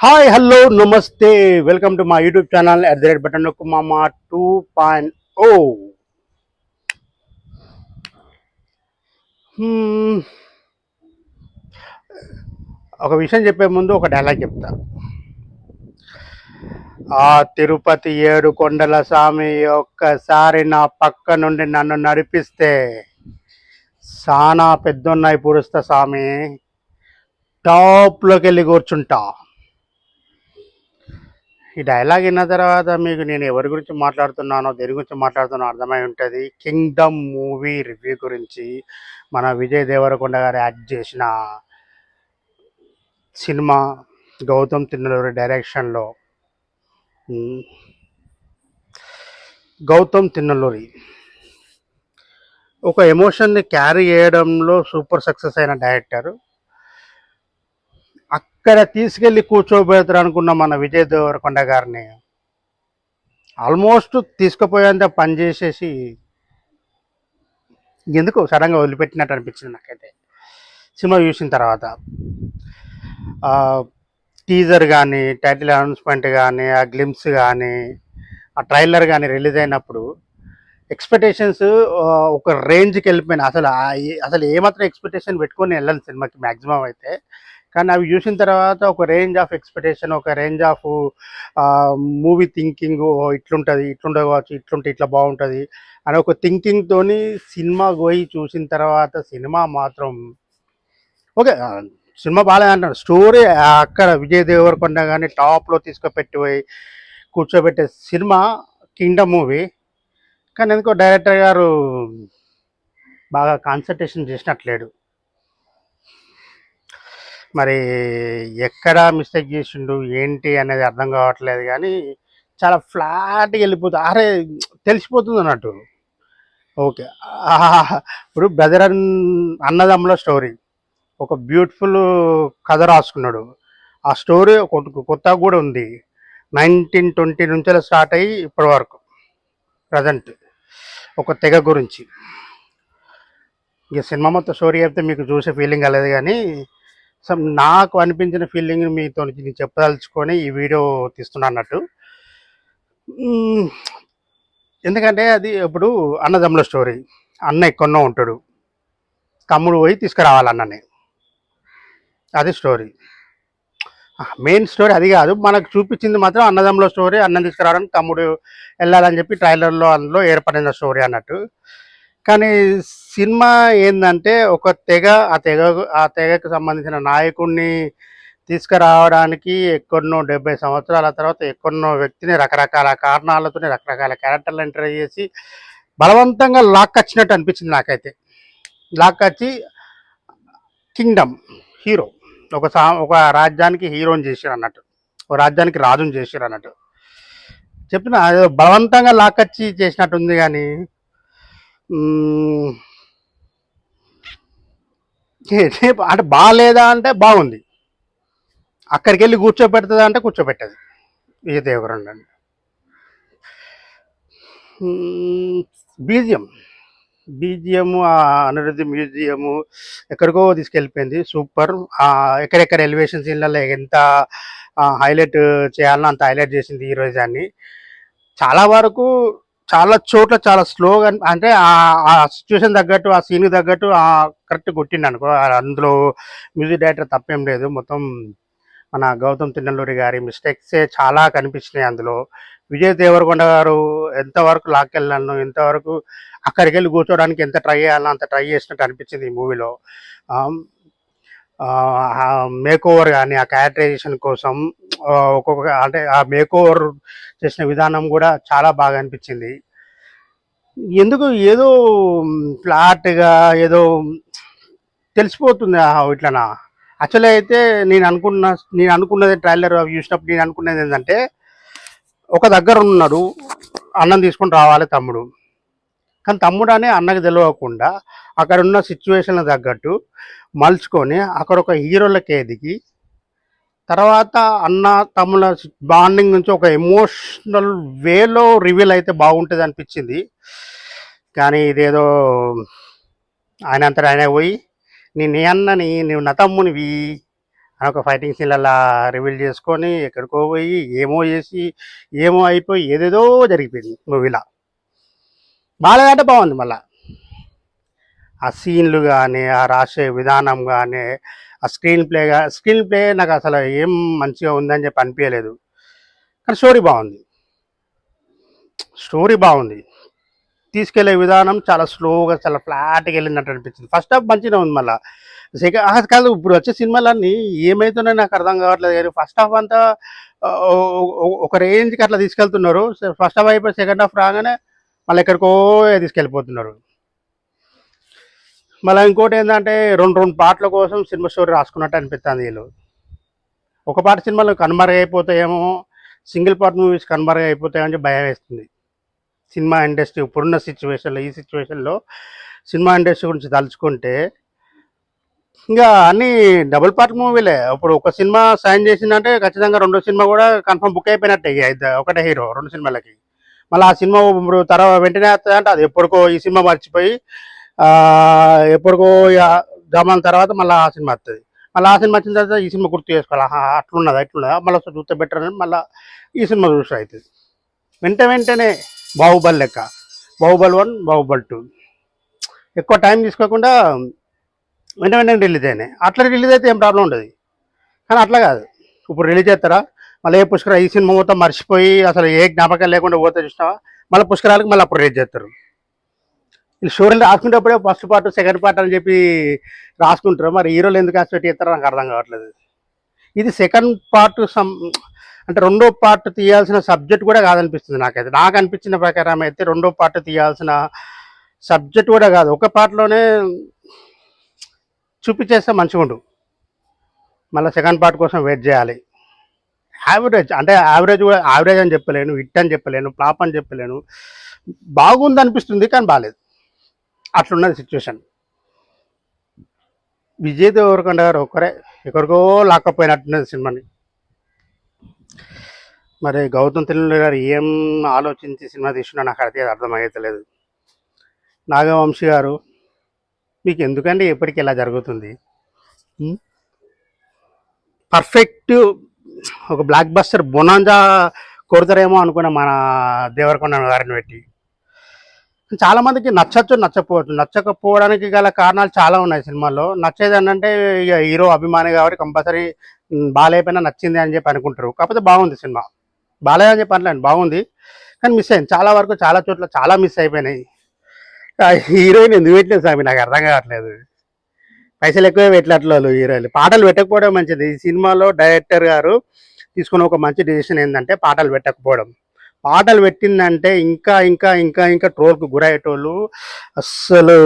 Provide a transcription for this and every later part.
Hi hello నమస్తే welcome to my YouTube channel @button మామ 2.0. ఒక విషయం చెప్పే ముందు ఒక డైలాగ్ చెప్తా. ఆ తిరుపతి ఏడు కొండల స్వామి ఒక్కసారి నా పక్క నుండి నన్ను నడిపిస్తే సానా పెద్దొన్నాయి పూడుస్తా స్వామి, టాప్లోకి వెళ్ళి కూర్చుంటా. ఈ డైలాగ్ విన్న తర్వాత మీకు నేను ఎవరి గురించి మాట్లాడుతున్నానో, దేని గురించి మాట్లాడుతున్నానో అర్థమై ఉంటుంది. కింగ్డమ్ మూవీ రివ్యూ గురించి, మన విజయ్ దేవరకొండ గారు యాక్ట్ చేసిన సినిమా, గౌతమ్ తిన్నలూరి డైరెక్షన్లో. గౌతమ్ తిన్నలూరి ఒక ఎమోషన్ని క్యారీ చేయడంలో సూపర్ సక్సెస్ అయిన డైరెక్టర్. అక్కడ తీసుకెళ్ళి కూర్చోబెడతారు అనుకున్న మన విజయ్ దేవరకొండ గారిని ఆల్మోస్ట్ తీసుకుపోయేంత పని చేసేసి ఎందుకు సడన్గా వదిలిపెట్టినట్టు అనిపించింది నాకైతే సినిమా చూసిన తర్వాత. టీజర్ కానీ, టైటిల్ అనౌన్స్మెంట్ కానీ, ఆ గ్లిమ్స్ కానీ, ఆ ట్రైలర్ కానీ రిలీజ్ అయినప్పుడు ఎక్స్పెక్టేషన్స్ ఒక రేంజ్కి వెళ్ళిపోయినా. అసలు ఏమాత్రం ఎక్స్పెక్టేషన్ పెట్టుకొని వెళ్ళాను సినిమాకి మ్యాక్సిమం అయితే. కానీ అవి చూసిన తర్వాత ఒక రేంజ్ ఆఫ్ ఎక్స్పెక్టేషన్, ఒక రేంజ్ ఆఫ్ మూవీ థింకింగ్, ఇట్లుంటుంది, ఇట్లుండవచ్చు, ఇట్లుంటే ఇట్లా బాగుంటుంది అని ఒక థింకింగ్తోని సినిమా పోయి చూసిన తర్వాత సినిమా మాత్రం ఓకే. సినిమా బాగాలేదు అంటారు. స్టోరీ అక్కడ విజయ్ దేవరకొండ కానీ టాప్లో తీసుకుపెట్టిపోయి కూర్చోబెట్టే సినిమా కింగ్డమ్ మూవీ. కానీ ఎందుకో డైరెక్టర్ గారు బాగా కాన్సన్ట్రేషన్ చేసినట్లేడు. మరి ఎక్కడ మిస్టేక్ చేసిండు ఏంటి అనేది అర్థం కావట్లేదు. కానీ చాలా ఫ్లాట్గా వెళ్ళిపోతుంది. అరే తెలిసిపోతుంది అన్నట్టు. ఓకే, ఇప్పుడు బ్రదర్ అన్నదమ్ముల స్టోరీ ఒక బ్యూటిఫుల్ కథ రాసుకున్నాడు. ఆ స్టోరీ కొత్తగా కూడా ఉంది. 1920 నుంచి స్టార్ట్ అయ్యి ఇప్పటి వరకు ప్రజెంట్ ఒక తెగ గురించి. ఇక సినిమా మొత్తం స్టోరీ అయితే మీకు చూసే ఫీలింగ్ కలదు. కానీ నాకు అనిపించిన ఫీలింగ్ మీతో నేను చెప్పదలుచుకొని ఈ వీడియో తీస్తున్నా అన్నట్టు. ఎందుకంటే అది ఇప్పుడు అన్నదమ్ముల స్టోరీ. అన్న ఎక్కడో ఉంటాడు, తమ్ముడు పోయి తీసుకురావాలన్నని, అది స్టోరీ. మెయిన్ స్టోరీ అది కాదు, మనకు చూపించింది మాత్రం అన్నదమ్ముల స్టోరీ. అన్నం తీసుకురావడానికి తమ్ముడు వెళ్ళాలని చెప్పి ట్రైలర్లో అందులో ఏర్పడిన స్టోరీ అన్నట్టు. కానీ సినిమా ఏంటంటే ఒక తెగ, ఆ తెగకు సంబంధించిన నాయకుడిని తీసుకురావడానికి ఎక్కడనో 70 సంవత్సరాల తర్వాత ఎక్కడనో వ్యక్తిని రకరకాల కారణాలతో రకరకాల క్యారెక్టర్లు ఎంటర్ చేసి బలవంతంగా లాక్కొచ్చినట్టు అనిపించింది నాకైతే. లాక్కొచ్చి కింగ్డమ్ హీరో, ఒక రాజ్యానికి హీరోని చేశారు అన్నట్టు, ఒక రాజ్యానికి రాజుని చేశారు అన్నట్టు చెప్పిన. బలవంతంగా లాక్కొచ్చి చేసినట్టుంది. కానీ అంటే బాగాలేదా అంటే బాగుంది. అక్కడికి వెళ్ళి కూర్చోబెడుతుందా అంటే కూర్చోబెట్టదు విజయ్ దేవరకొండ. బీజిఎం అనిరుద్ధి మ్యూజియము ఎక్కడికో తీసుకెళ్ళిపోయింది. సూపర్. ఎక్కడెక్కడ ఎలివేషన్ సీన్లలో ఎంత హైలైట్ చేయాలనో అంత హైలైట్ చేసింది ఈ రోజాన్ని. చాలా వరకు చాలా చోట్ల చాలా స్లోగా, అంటే ఆ సిచ్యువేషన్ తగ్గట్టు, ఆ సీన్కి తగ్గట్టు కరెక్ట్ కొట్టిండు అనుకో. అందులో మ్యూజిక్ డైరెక్టర్ తప్పేం లేదు. మొత్తం మన గౌతమ్ తిన్నలూరి గారి మిస్టేక్సే చాలా కనిపించినాయి అందులో. విజయ్ దేవరకొండ గారు ఎంతవరకు లాక్కెళ్ళాను, ఎంతవరకు అక్కడికి వెళ్ళి కూర్చోడానికి ఎంత ట్రై చేయాలో అంత ట్రై చేసినట్టు అనిపించింది ఈ మూవీలో. మేక్ ఓవర్ కానీ ఆ క్యారెక్టరైజేషన్ కోసం ఒక్కొక్క, అంటే ఆ మేక్ ఓవర్ చేసిన విధానం కూడా చాలా బాగా అనిపించింది. ఎందుకు ఏదో ఫ్లాట్గా ఏదో తెలిసిపోతుంది ఇట్లనా. యాక్చువల్లీ అయితే నేను అనుకున్నది ట్రైలర్ చూసినప్పుడు నేను అనుకున్నది ఏంటంటే, ఒక దగ్గర ఉన్నాడు, అన్నం తీసుకొని రావాలి తమ్ముడు. కానీ తమ్ముడు అనే అన్నకు తెలియకుండా అక్కడ ఉన్న సిచ్యువేషన్ తగ్గట్టు మలుచుకొని అక్కడ ఒక హీరోలకి ఎదిగి తర్వాత అన్న తమ్ముల బాండింగ్ నుంచి ఒక ఎమోషనల్ వేలో రివీల్ అయితే బాగుంటుంది అనిపించింది. కానీ ఇదేదో ఆయన అంతటా ఆయన పోయి నీ అన్నని, నువ్వు నా తమ్మునివి అని ఒక ఫైటింగ్ సీన్ అలా రివీల్ చేసుకొని ఎక్కడికో పోయి ఏమో చేసి ఏమో అయిపోయి ఏదేదో జరిగిపోయింది మూవీలో. బాగాలేదంటే బాగుంది. మళ్ళీ ఆ సీన్లు కానీ ఆ రాసే విధానం కానీ ఆ స్క్రీన్ ప్లే నాకు అసలు ఏం మంచిగా ఉందని చెప్పి అనిపించలేదు. కానీ స్టోరీ బాగుంది. తీసుకెళ్లే విధానం చాలా స్లోగా చాలా ఫ్లాట్గా వెళ్ళినట్టు అనిపించింది. ఫస్ట్ హాఫ్ మంచిగా ఉంది. మళ్ళీ సెకండ్ కాదు, ఇప్పుడు వచ్చే సినిమాలన్నీ ఏమవుతున్నాయో నాకు అర్థం కావట్లేదు. కానీ ఫస్ట్ హాఫ్ అంతా ఒక రేంజ్కి అట్లా తీసుకెళ్తున్నారు. ఫస్ట్ హాఫ్ అయిపోయి సెకండ్ హాఫ్ రాగానే మళ్ళీ ఎక్కడికో తీసుకెళ్ళిపోతున్నారు. మళ్ళీ ఇంకోటి ఏంటంటే రెండు పాటల కోసం సినిమా స్టోరీ రాసుకున్నట్టు అనిపిస్తుంది వీళ్ళు. ఒక పాట సినిమాలు కనుమరుగైపోతాయేమో, సింగిల్ పార్ట్ మూవీస్ కనుమరుగైపోతాయని చెప్పి భయం వేస్తుంది. సినిమా ఇండస్ట్రీ ఇప్పుడున్న ఈ సిచ్యువేషన్లో సినిమా ఇండస్ట్రీ గురించి తలుచుకుంటే ఇంకా అన్ని డబుల్ పార్ట్ మూవీలే. ఇప్పుడు ఒక సినిమా సైన్ చేసిందంటే ఖచ్చితంగా రెండో సినిమా కూడా కన్ఫర్మ్ బుక్ అయిపోయినట్టే. ఒకటే హీరో 2 సినిమాలకి. మళ్ళీ ఆ సినిమా ఇప్పుడు తర్వాత వెంటనే వస్తుందంటే అది ఎప్పటికో ఈ సినిమా మర్చిపోయి ఎప్పటికో జమాన్ తర్వాత మళ్ళీ ఆ సినిమా వస్తుంది. మళ్ళీ ఆ సినిమా వచ్చిన తర్వాత ఈ సినిమా గుర్తు చేసుకోవాలి, అట్లున్నదా ఇట్లున్నదా, మళ్ళీ చూస్తే బెటర్ అని మళ్ళీ ఈ సినిమా చూసి అవుతుంది. వెంటనే బాహుబలి లెక్క బాహుబలి 1, బాహుబలి 2 ఎక్కువ టైం తీసుకోకుండా వెంటనే రిలీజ్ అయినాయి. అట్లా రిలీజ్ అయితే ఏం ప్రాబ్లం ఉండదు. కానీ అట్లా కాదు, ఇప్పుడు రిలీజ్ చేస్తారా మళ్ళీ ఏ పుష్కర ఈ సినిమా మొత్తం మర్చిపోయి అసలు ఏ జ్ఞాపకాలు లేకుండా పోతే చూసినావా మళ్ళీ పుష్కరాలకు మళ్ళీ అప్పుడు రిలీజ్ చేస్తారు. వీళ్ళు స్టోరీలు రాసుకునేటప్పుడే ఫస్ట్ పార్ట్ సెకండ్ పార్ట్ అని చెప్పి రాసుకుంటారు. మరి హీరోలు ఎందుకు ఎక్స్పెక్ట్ చేస్తారో నాకు అర్థం కావట్లేదు. ఇది సెకండ్ పార్ట్ అంటే రెండో పార్ట్ తీయాల్సిన సబ్జెక్ట్ కూడా కాదనిపిస్తుంది నాకైతే. నాకు అనిపించిన ప్రకారం అయితే రెండో పార్ట్ తీయాల్సిన సబ్జెక్ట్ కూడా కాదు, ఒక పార్ట్లోనే చూపించేస్తే మంచిగా ఉండు. మళ్ళీ సెకండ్ పార్ట్ కోసం వెయిట్ చేయాలి. యావరేజ్ అని చెప్పలేను, హిట్ అని చెప్పలేను, ఫ్లాప్ అని చెప్పలేను. బాగుంది అనిపిస్తుంది కానీ బాగాలేదు, అట్లున్నది సిచ్యువేషన్. విజయ్ దేవరకొండ గారు ఒక్కరే ఎక్కడికో లాక్కపోయినట్టున్నది సినిమాని. మరి గౌతమ్ తిరుమల గారు ఏం ఆలోచించి సినిమా తీసుకున్నా నాకు అయితే అర్థమవుతలేదు. నాగవంశీ గారు మీకు ఎందుకండి ఎప్పటికీ ఇలా జరుగుతుంది? పర్ఫెక్ట్ ఒక బ్లాక్ బస్టర్ బొనాంజా కొడతారేమో అనుకున్నా మన దేవరకొండ గారిని పెట్టి. చాలామందికి నచ్చకపోవడానికి గల కారణాలు చాలా ఉన్నాయి సినిమాలో. నచ్చేది అంటే ఇక హీరో అభిమాని కాబట్టి కంపల్సరీ బాగాలేకపోయినా నచ్చింది అని చెప్పి అనుకుంటారు. కాకపోతే బాగుంది సినిమా, బాగాలేదు అని చెప్పి అనలేండి, బాగుంది. కానీ మిస్ అయింది చాలా వరకు, చాలా చోట్ల చాలా మిస్ అయిపోయినాయి. హీరోయిన్ ఎందుకు పెట్టలేదు స్వామి నాకు అర్థం కావట్లేదు. పైసలు ఎక్కువే పెట్టలేట్లు హీరోయిన్. పాటలు పెట్టకపోవడం మంచిది. ఈ సినిమాలో డైరెక్టర్ గారు తీసుకున్న ఒక మంచి డెసిషన్ ఏంటంటే పాటలు పెట్టకపోవడం. పాటలు పెట్టిందంటే ఇంకా ఇంకా ఇంకా ఇంకా ట్రోల్కి గురయ్యేటోళ్ళు అస్సలు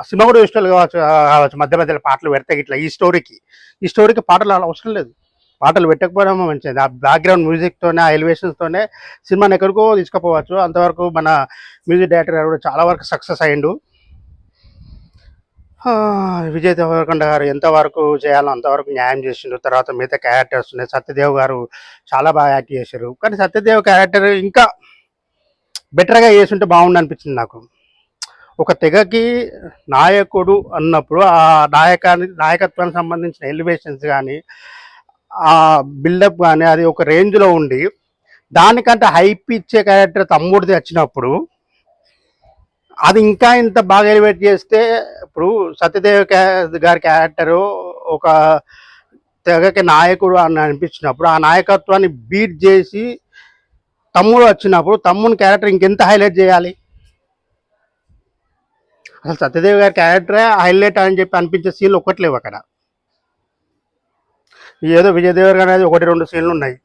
సినిమా కూడా ఇష్టాలు కావచ్చు మధ్యలో పాటలు పెడితే ఇట్లా ఈ స్టోరీకి పాటలు అవసరం లేదు. పాటలు పెట్టకపోవడం మంచిది. ఆ బ్యాక్గ్రౌండ్ మ్యూజిక్తోనే ఆ ఎలివేషన్స్తోనే సినిమాని ఎక్కడికో తీసుకుపోవచ్చు. అంతవరకు మన మ్యూజిక్ డైరెక్టర్ గారు కూడా చాలా వరకు సక్సెస్ అయ్యిండు. విజయ్ దేవరకొండ గారు ఎంతవరకు చేయాలో అంతవరకు న్యాయం చేసిండు. తర్వాత మిగతా క్యారెక్టర్స్ ఉన్నాయి. సత్యదేవ్ గారు చాలా బాగా యాక్ట్ చేశారు. కానీ సత్యదేవ్ క్యారెక్టర్ ఇంకా బెటర్గా చేస్తుంటే బాగుండు అనిపించింది నాకు. ఒక తెగకి నాయకుడు అన్నప్పుడు ఆ నాయకత్వానికి సంబంధించిన ఎలివేషన్స్ కానీ ఆ బిల్డప్ కానీ అది ఒక రేంజ్లో ఉండి దానికంటే హైప్ ఇచ్చే క్యారెక్టర్ తమ్ముడిది వచ్చినప్పుడు అది ఇంకా ఇంత బాగా ఎలివేట్ చేస్తే, ఇప్పుడు సత్యదేవ్ గారి క్యారెక్టరు ఒక తెగకి నాయకుడు అని అనిపించినప్పుడు ఆ నాయకత్వాన్ని బీట్ చేసి తమ్ముడు వచ్చినప్పుడు తమ్ముని క్యారెక్టర్ ఇంకెంత హైలైట్ చేయాలి? అసలు సత్యదేవ్ గారి క్యారెక్టరే హైలైట్ అని చెప్పి అనిపించే సీన్లు ఒక్కట్లేవు అక్కడ. ఏదో విజయ్ దేవర్ అనేది 1-2 సీన్లు ఉన్నాయి.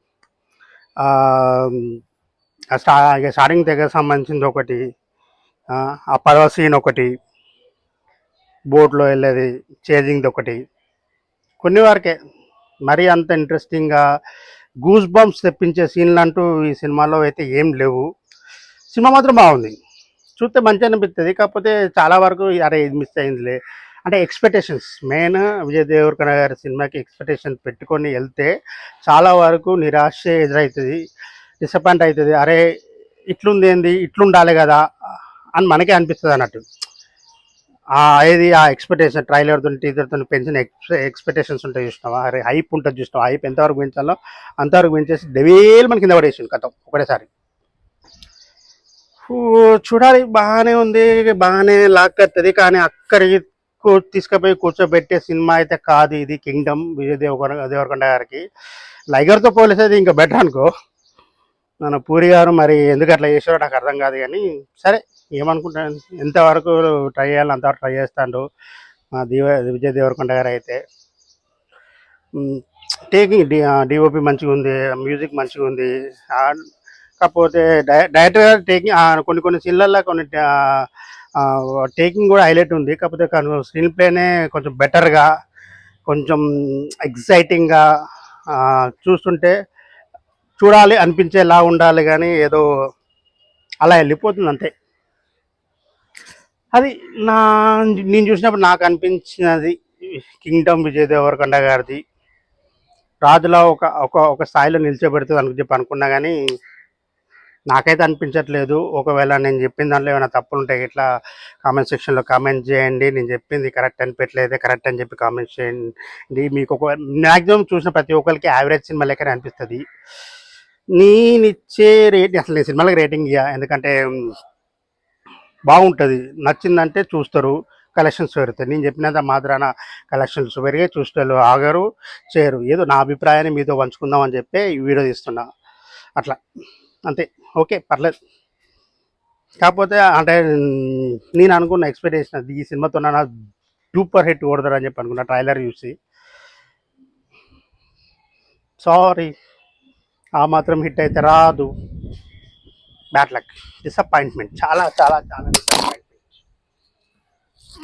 స్టార్టింగ్ తెగ సంబంధించింది ఒకటి, ఆ పడవ సీన్ ఒకటి, బోట్లో వెళ్ళేది చేజింగ్ది ఒకటి, కొన్ని వరకే. మరీ అంత ఇంట్రెస్టింగ్గా గూస్ బంప్స్ తెప్పించే సీన్లు అంటూ ఈ సినిమాలో అయితే ఏం లేవు. సినిమా మాత్రం బాగుంది, చూస్తే మంచిగా అనిపిస్తుంది. కాకపోతే చాలా వరకు అరే ఇది మిస్ అయిందిలే అంటే ఎక్స్పెక్టేషన్స్. మెయిన్ విజయ్ దేవరకొండ గారి సినిమాకి ఎక్స్పెక్టేషన్స్ పెట్టుకొని వెళ్తే చాలా వరకు నిరాశ ఎదురవుతుంది, డిసప్పాయింట్ అవుతుంది. అరే ఇట్లుంది ఏంది, ఇట్లుండాలి కదా అని మనకే అనిపిస్తుంది అన్నట్టు. ఏది ఆ ఎక్స్పెక్టేషన్ ట్రైలర్తో టీజర్తో పెంచిన ఎక్స్పెక్టేషన్స్ ఉంటాయి చూసినావా, అరే హైప్ ఉంటుంది చూసినావా, హైప్ ఎంతవరకు పెంచాలో అంతవరకు పెంచేసి డెవేలు మన కింద పడేసింది కథం ఒకటేసారి. ఊ, చూడాలి, బాగానే ఉంది, బాగానే లాక్కత్తది, కానీ అక్కడికి తీసుకుపోయి కూర్చోబెట్టే సినిమా అయితే కాదు ఇది. కింగ్డమ్ విజయ్ దేవరకొండ గారికి లైగర్తో పోలిసేది ఇంకా బెటర్ అనుకో. మన పూరి గారు మరి ఎందుకు అట్లా చేసారో నాకు అర్థం కాదు, కానీ సరే ఏమనుకుంటాను, ఎంతవరకు ట్రై చేయాలి అంతవరకు ట్రై చేస్తాడు మా విజయ్ దేవరకొండ గారు అయితే. టేకింగ్ డిఓపి మంచిగా ఉంది, మ్యూజిక్ మంచిగా ఉంది. కాకపోతే డైరెక్టర్ గారు టేకింగ్ కొన్ని సీన్లలో కొన్ని టేకింగ్ కూడా హైలైట్ ఉంది. కాకపోతే స్క్రీన్ ప్లేనే కొంచెం బెటర్గా, కొంచెం ఎగ్జైటింగ్గా చూస్తుంటే చూడాలి అనిపించేలా ఉండాలి, కానీ ఏదో అలా వెళ్ళిపోతుంది అంతే. అది నా నేను చూసినప్పుడు నాకు అనిపించినది కింగ్డమ్ విజయ్ దేవరకొండ గారిది. రాజులా ఒక ఒక ఒక స్థాయిలో నిలిచోబెడుతుంది అని చెప్పి అనుకున్నా, కానీ నాకైతే అనిపించట్లేదు. ఒకవేళ నేను చెప్పిన దాంట్లో ఏమైనా తప్పులు ఉంటాయి ఇట్లా కామెంట్ సెక్షన్లో కామెంట్ చేయండి. నేను చెప్పింది కరెక్ట్ అనిపించట్లయితే కరెక్ట్ అని చెప్పి కామెంట్ చేయండి. మీకు ఒక మ్యాక్సిమం చూసిన ప్రతి ఒక్కరికి యావరేజ్ సినిమా లెక్కనే అనిపిస్తుంది. నేనిచ్చే రేట్ అసలు నేను సినిమాలకు రేటింగ్ ఇయ్య, ఎందుకంటే బాగుంటుంది, నచ్చిందంటే చూస్తారు, కలెక్షన్స్ పెరుగుతాయి. నేను చెప్పినంత మాత్రాన కలెక్షన్స్ పెరిగే చూస్తారు ఆగరు చేయరు. ఏదో నా అభిప్రాయాన్ని మీతో పంచుకుందాం అని చెప్పి ఈ వీడియో తీస్తున్నా, అట్లా అంతే. ఓకే, పర్లేదు. కాకపోతే అంటే నేను అనుకున్న ఎక్స్పెక్టేషన్ అది, ఈ సినిమాతో నా సూపర్ హిట్ కొడతారు అని చెప్పి అనుకున్నా ట్రైలర్ చూసి. సారీ, ఆ మాత్రం హిట్ అయితే రాదు. బ్యాడ్ లక్, డిసప్పాయింట్మెంట్, చాలా చాలా చాలా డిసప్పాయింట్మెంట్.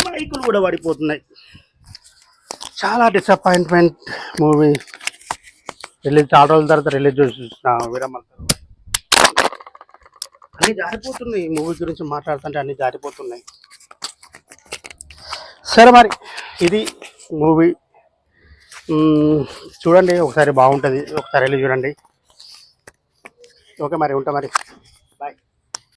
మైకులు కూడా పడిపోతున్నాయి. చాలా డిసప్పాయింట్మెంట్ మూవీ. రిలీజ్ చాలా రోజుల తర్వాత రిలీజ్ చూసిన విరమల అన్నీ జారిపోతున్నాయి. మూవీ గురించి మాట్లాడుతుంటే అన్నీ జారిపోతున్నాయి. సరే మరి ఇది మూవీ, చూడండి ఒకసారి, బాగుంటుంది, ఒకసారి వెళ్ళి చూడండి. ఓకే మరి, ఉంటా మరి.